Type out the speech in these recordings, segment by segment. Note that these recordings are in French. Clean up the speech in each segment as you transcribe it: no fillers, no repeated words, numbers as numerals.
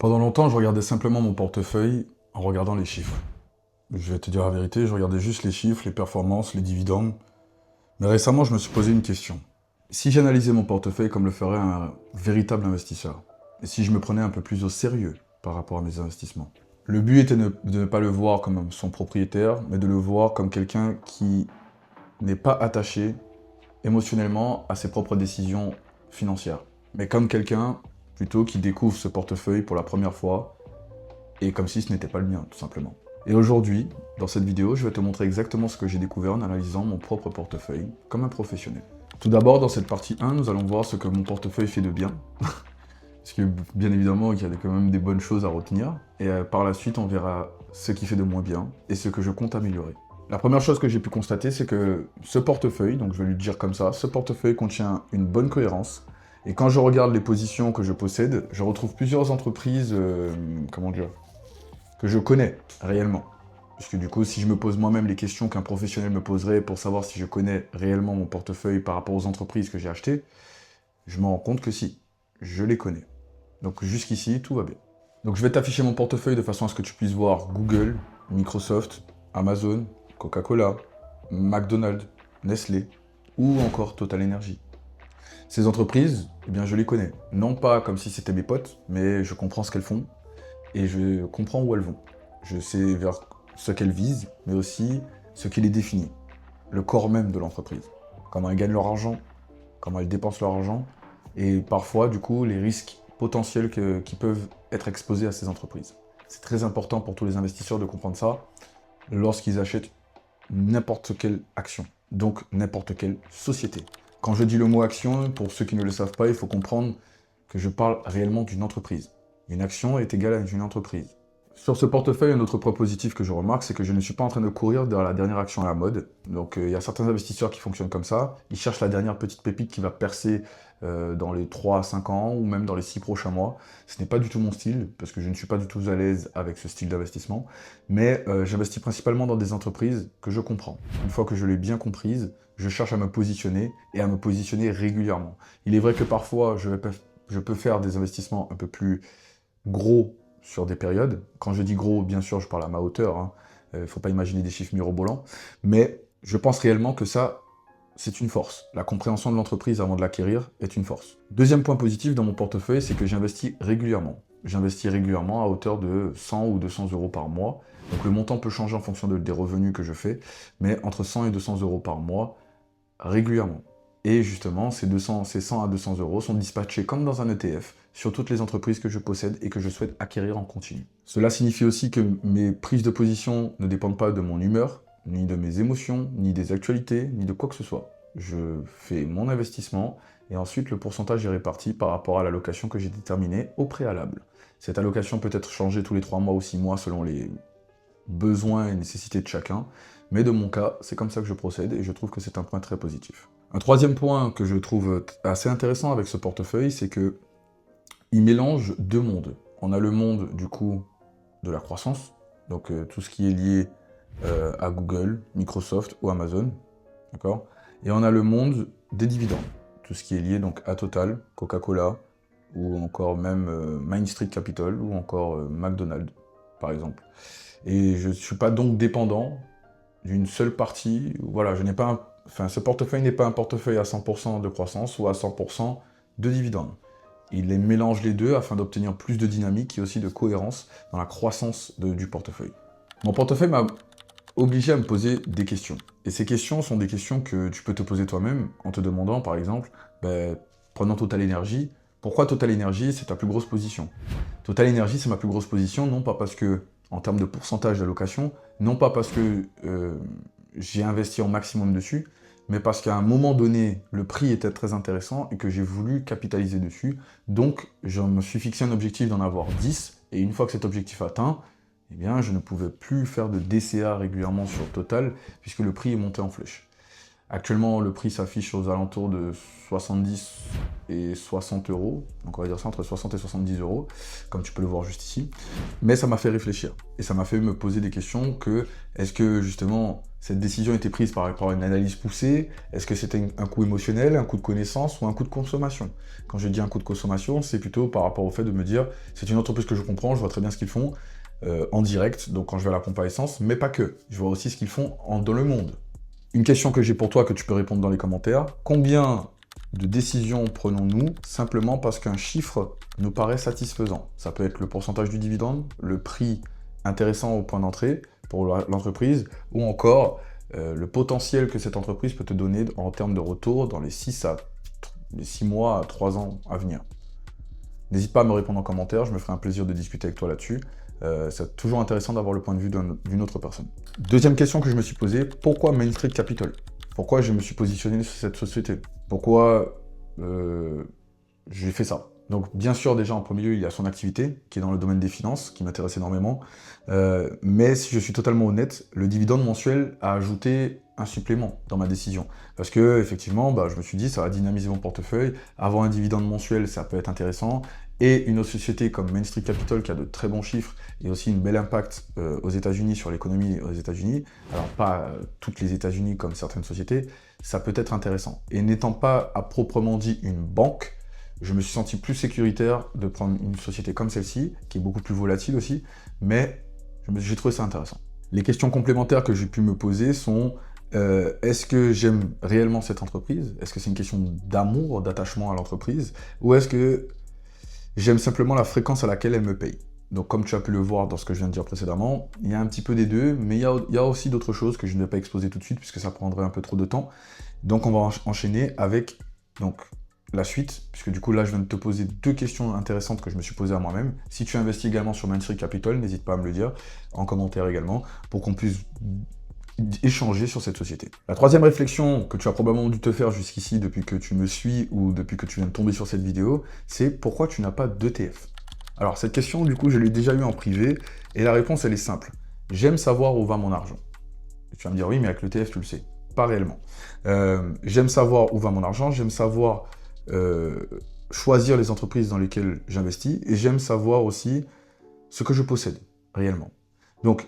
Pendant longtemps, je regardais simplement mon portefeuille en regardant les chiffres. Je vais te dire la vérité, je regardais juste les chiffres, les performances, les dividendes. Mais récemment, je me suis posé une question. Si j'analysais mon portefeuille comme le ferait un véritable investisseur, et si je me prenais un peu plus au sérieux par rapport à mes investissements, le but était de ne pas le voir comme son propriétaire, mais de le voir comme quelqu'un qui n'est pas attaché émotionnellement à ses propres décisions financières, mais comme quelqu'un plutôt qui découvre ce portefeuille pour la première fois et comme si ce n'était pas le mien, tout simplement. Et aujourd'hui, dans cette vidéo, je vais te montrer exactement ce que j'ai découvert en analysant mon propre portefeuille, comme un professionnel. Tout d'abord, dans cette partie 1, nous allons voir ce que mon portefeuille fait de bien, parce que bien évidemment, il y a quand même des bonnes choses à retenir, et par la suite, on verra ce qui fait de moins bien, et ce que je compte améliorer. La première chose que j'ai pu constater, c'est que ce portefeuille, donc je vais lui dire comme ça, ce portefeuille contient une bonne cohérence, et quand je regarde les positions que je possède, je retrouve plusieurs entreprises, comment dire, que je connais réellement. Parce que du coup, si je me pose moi-même les questions qu'un professionnel me poserait pour savoir si je connais réellement mon portefeuille par rapport aux entreprises que j'ai achetées, je me rends compte que si, je les connais. Donc jusqu'ici, tout va bien. Donc je vais t'afficher mon portefeuille de façon à ce que tu puisses voir Google, Microsoft, Amazon, Coca-Cola, McDonald's, Nestlé ou encore Total Energy. Ces entreprises, eh bien je les connais. Non pas comme si c'était mes potes, mais je comprends ce qu'elles font et je comprends où elles vont. Je sais vers ce qu'elles visent, mais aussi ce qui les définit, le corps même de l'entreprise. Comment elles gagnent leur argent, comment elles dépensent leur argent, et parfois, du coup, les risques potentiels qui peuvent être exposés à ces entreprises. C'est très important pour tous les investisseurs de comprendre ça lorsqu'ils achètent n'importe quelle action, donc n'importe quelle société. Quand je dis le mot action, pour ceux qui ne le savent pas, il faut comprendre que je parle réellement d'une entreprise. Une action est égale à une entreprise. Sur ce portefeuille, un autre point positif que je remarque, c'est que je ne suis pas en train de courir vers la dernière action à la mode. Donc il y a certains investisseurs qui fonctionnent comme ça. Ils cherchent la dernière petite pépite qui va percer dans les 3 à 5 ans ou même dans les 6 prochains mois. Ce n'est pas du tout mon style, parce que je ne suis pas du tout à l'aise avec ce style d'investissement. Mais j'investis principalement dans des entreprises que je comprends. Une fois que je l'ai bien comprise, je cherche à me positionner et à me positionner régulièrement. Il est vrai que parfois, je peux faire des investissements un peu plus gros sur des périodes. Quand je dis gros, bien sûr, je parle à ma hauteur. Hein. Faut pas imaginer des chiffres mirobolants. Mais je pense réellement que ça, c'est une force. La compréhension de l'entreprise avant de l'acquérir est une force. Deuxième point positif dans mon portefeuille, c'est que j'investis régulièrement. J'investis régulièrement à hauteur de 100 ou 200 euros par mois. Donc le montant peut changer en fonction des revenus que je fais, mais entre 100 et 200 euros par mois, régulièrement. Et justement, ces 100 à 200 euros sont dispatchés comme dans un ETF sur toutes les entreprises que je possède et que je souhaite acquérir en continu. Cela signifie aussi que mes prises de position ne dépendent pas de mon humeur, ni de mes émotions, ni des actualités, ni de quoi que ce soit. Je fais mon investissement et ensuite le pourcentage est réparti par rapport à l'allocation que j'ai déterminée au préalable. Cette allocation peut être changée tous les 3 mois ou 6 mois selon les besoins et nécessités de chacun, mais de mon cas, c'est comme ça que je procède et je trouve que c'est un point très positif. Un troisième point que je trouve assez intéressant avec ce portefeuille, c'est que il mélange deux mondes. On a le monde, du coup, de la croissance, donc tout ce qui est lié à Google, Microsoft ou Amazon, d'accord? Et on a le monde des dividendes, tout ce qui est lié donc à Total, Coca-Cola, ou encore même Main Street Capital, ou encore McDonald's, par exemple. Et je ne suis pas donc dépendant d'une seule partie. Voilà, je n'ai pas ce portefeuille n'est pas un portefeuille à 100% de croissance ou à 100% de dividendes. Il les mélange les deux afin d'obtenir plus de dynamique et aussi de cohérence dans la croissance du portefeuille. Mon portefeuille m'a obligé à me poser des questions. Et ces questions sont des questions que tu peux te poser toi-même en te demandant, par exemple, prenons Total Energy, pourquoi Total Energy c'est ta plus grosse position? Total Energy c'est ma plus grosse position, non pas parce que, en termes de pourcentage d'allocation, non pas parce que j'ai investi en maximum dessus, mais parce qu'à un moment donné, le prix était très intéressant et que j'ai voulu capitaliser dessus. Donc, je me suis fixé un objectif d'en avoir 10, et une fois que cet objectif atteint, eh bien, je ne pouvais plus faire de DCA régulièrement sur Total, puisque le prix est monté en flèche. Actuellement, le prix s'affiche aux alentours de 70 et 60 euros. Donc on va dire ça entre 60 et 70 euros, comme tu peux le voir juste ici. Mais ça m'a fait réfléchir. Et ça m'a fait me poser des questions que, est-ce que justement, cette décision était prise par rapport à une analyse poussée? Est-ce que c'était un coût émotionnel, un coût de connaissance ou un coût de consommation? Quand je dis un coût de consommation, c'est plutôt par rapport au fait de me dire, c'est une entreprise que je comprends, je vois très bien ce qu'ils font en direct, donc quand je vais à la pompe à essence, mais pas que. Je vois aussi ce qu'ils font dans le monde. Une question que j'ai pour toi, que tu peux répondre dans les commentaires. Combien de décisions prenons-nous simplement parce qu'un chiffre nous paraît satisfaisant? Ça peut être le pourcentage du dividende, le prix intéressant au point d'entrée pour l'entreprise, ou encore le potentiel que cette entreprise peut te donner en termes de retour dans les 6 mois à 3 ans à venir. N'hésite pas à me répondre en commentaire, je me ferai un plaisir de discuter avec toi là-dessus. C'est toujours intéressant d'avoir le point de vue d'une autre personne. Deuxième question que je me suis posée, pourquoi Main Street Capital? Pourquoi je me suis positionné sur cette société? Pourquoi j'ai fait ça? Donc bien sûr, déjà en premier lieu, il y a son activité, qui est dans le domaine des finances, qui m'intéresse énormément. Mais si je suis totalement honnête, le dividende mensuel a ajouté un supplément dans ma décision. Parce que effectivement, je me suis dit, ça va dynamiser mon portefeuille. Avoir un dividende mensuel, ça peut être intéressant. Et une autre société comme Main Street Capital qui a de très bons chiffres et aussi une belle impact aux États-Unis, sur l'économie aux États-Unis, alors pas toutes les États-Unis comme certaines sociétés, ça peut être intéressant. Et n'étant pas à proprement dit une banque, je me suis senti plus sécuritaire de prendre une société comme celle-ci, qui est beaucoup plus volatile aussi, mais j'ai trouvé ça intéressant. Les questions complémentaires que j'ai pu me poser sont est-ce que j'aime réellement cette entreprise? Est-ce que c'est une question d'amour, d'attachement à l'entreprise? Ou est-ce que j'aime simplement la fréquence à laquelle elle me paye? Donc comme tu as pu le voir dans ce que je viens de dire précédemment, il y a un petit peu des deux, mais il y a aussi d'autres choses que je ne vais pas exposer tout de suite, puisque ça prendrait un peu trop de temps. Donc on va enchaîner avec la suite, puisque du coup là je viens de te poser deux questions intéressantes que je me suis posées à moi-même. Si tu investis également sur Main Street Capital, n'hésite pas à me le dire, en commentaire également, pour qu'on puisse échanger sur cette société. La troisième réflexion que tu as probablement dû te faire jusqu'ici depuis que tu me suis ou depuis que tu viens de tomber sur cette vidéo, c'est pourquoi tu n'as pas d'ETF? Alors cette question, du coup, je l'ai déjà eue en privé, et la réponse, elle est simple. J'aime savoir où va mon argent. Tu vas me dire, oui, mais avec l'ETF, tu le sais. Pas réellement. J'aime savoir où va mon argent, j'aime savoir choisir les entreprises dans lesquelles j'investis, et j'aime savoir aussi ce que je possède, réellement. Donc,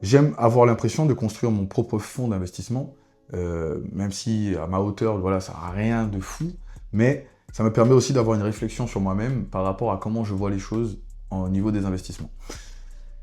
j'aime avoir l'impression de construire mon propre fonds d'investissement, même si à ma hauteur, voilà, ça n'a rien de fou, mais ça me permet aussi d'avoir une réflexion sur moi-même par rapport à comment je vois les choses au niveau des investissements.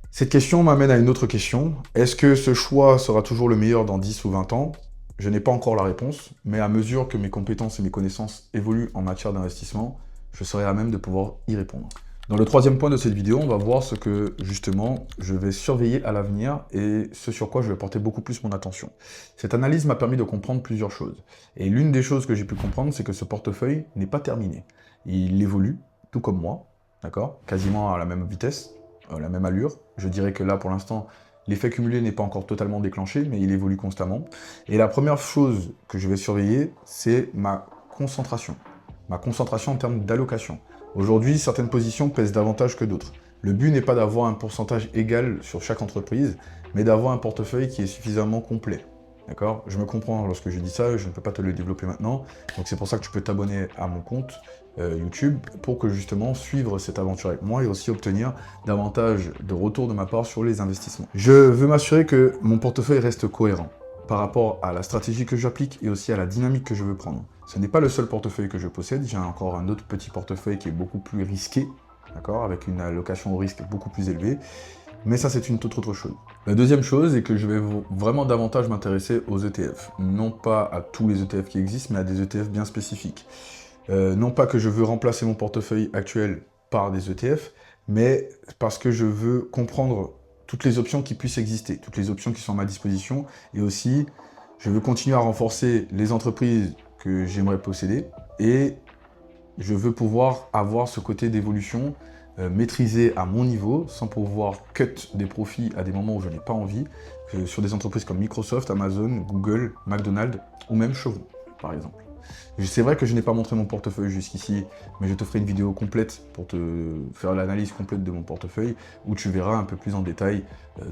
Cette question m'amène à une autre question. Est-ce que ce choix sera toujours le meilleur dans 10 ou 20 ans? Je n'ai pas encore la réponse, mais à mesure que mes compétences et mes connaissances évoluent en matière d'investissement, je serai à même de pouvoir y répondre. Dans le troisième point de cette vidéo, on va voir ce que, justement, je vais surveiller à l'avenir et ce sur quoi je vais porter beaucoup plus mon attention. Cette analyse m'a permis de comprendre plusieurs choses. Et l'une des choses que j'ai pu comprendre, c'est que ce portefeuille n'est pas terminé. Il évolue, tout comme moi, d'accord? Quasiment à la même vitesse, la même allure. Je dirais que là, pour l'instant, l'effet cumulé n'est pas encore totalement déclenché, mais il évolue constamment. Et la première chose que je vais surveiller, c'est ma concentration. Ma concentration en termes d'allocation. Aujourd'hui, certaines positions pèsent davantage que d'autres. Le but n'est pas d'avoir un pourcentage égal sur chaque entreprise, mais d'avoir un portefeuille qui est suffisamment complet. D'accord? Je me comprends lorsque je dis ça, je ne peux pas te le développer maintenant. Donc c'est pour ça que tu peux t'abonner à mon compte YouTube pour que justement suivre cette aventure avec moi et aussi obtenir davantage de retours de ma part sur les investissements. Je veux m'assurer que mon portefeuille reste cohérent par rapport à la stratégie que j'applique et aussi à la dynamique que je veux prendre. Ce n'est pas le seul portefeuille que je possède, j'ai encore un autre petit portefeuille qui est beaucoup plus risqué, d'accord, avec une allocation au risque beaucoup plus élevée, mais ça c'est une toute autre chose. La deuxième chose est que je vais vraiment davantage m'intéresser aux ETF, non pas à tous les ETF qui existent, mais à des ETF bien spécifiques. Non pas que je veux remplacer mon portefeuille actuel par des ETF, mais parce que je veux comprendre toutes les options qui puissent exister, toutes les options qui sont à ma disposition, et aussi, je veux continuer à renforcer les entreprises que j'aimerais posséder, et je veux pouvoir avoir ce côté d'évolution maîtrisé à mon niveau, sans pouvoir cut des profits à des moments où je n'ai pas envie, sur des entreprises comme Microsoft, Amazon, Google, McDonald's, ou même Chevron, par exemple. C'est vrai que je n'ai pas montré mon portefeuille jusqu'ici, mais je te ferai une vidéo complète pour te faire l'analyse complète de mon portefeuille, où tu verras un peu plus en détail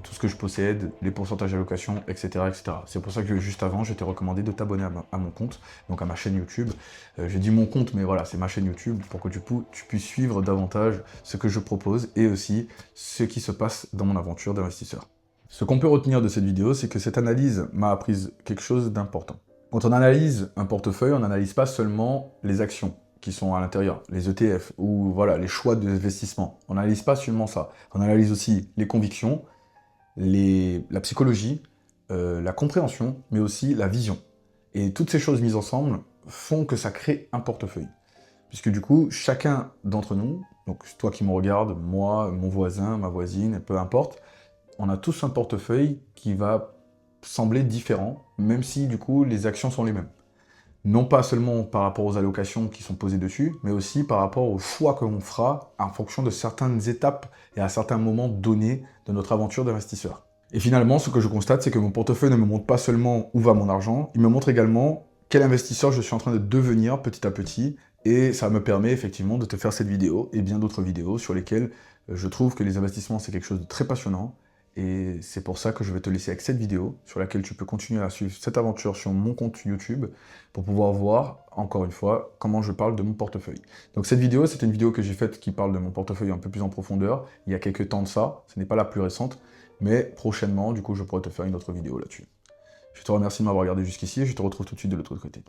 tout ce que je possède, les pourcentages d'allocation, etc. etc. C'est pour ça que juste avant, je t'ai recommandé de t'abonner à mon compte, donc à ma chaîne YouTube. J'ai dit mon compte, mais voilà, c'est ma chaîne YouTube, pour que tu puisses suivre davantage ce que je propose, et aussi ce qui se passe dans mon aventure d'investisseur. Ce qu'on peut retenir de cette vidéo, c'est que cette analyse m'a appris quelque chose d'important. Quand on analyse un portefeuille, on n'analyse pas seulement les actions qui sont à l'intérieur, les ETF, ou voilà, les choix d'investissement. On n'analyse pas seulement ça. On analyse aussi les convictions, la psychologie, la compréhension, mais aussi la vision. Et toutes ces choses mises ensemble font que ça crée un portefeuille. Puisque du coup, chacun d'entre nous, donc toi qui me regardes, moi, mon voisin, ma voisine, peu importe, on a tous un portefeuille qui va sembler différent, même si du coup les actions sont les mêmes. Non pas seulement par rapport aux allocations qui sont posées dessus, mais aussi par rapport aux choix que l'on fera en fonction de certaines étapes et à certains moments donnés de notre aventure d'investisseur. Et finalement, ce que je constate, c'est que mon portefeuille ne me montre pas seulement où va mon argent, il me montre également quel investisseur je suis en train de devenir petit à petit, et ça me permet effectivement de te faire cette vidéo et bien d'autres vidéos sur lesquelles je trouve que les investissements c'est quelque chose de très passionnant. Et c'est pour ça que je vais te laisser avec cette vidéo, sur laquelle tu peux continuer à suivre cette aventure sur mon compte YouTube, pour pouvoir voir, encore une fois, comment je parle de mon portefeuille. Donc cette vidéo, c'est une vidéo que j'ai faite qui parle de mon portefeuille un peu plus en profondeur, il y a quelques temps de ça, ce n'est pas la plus récente, mais prochainement, du coup, je pourrai te faire une autre vidéo là-dessus. Je te remercie de m'avoir regardé jusqu'ici, et je te retrouve tout de suite de l'autre côté.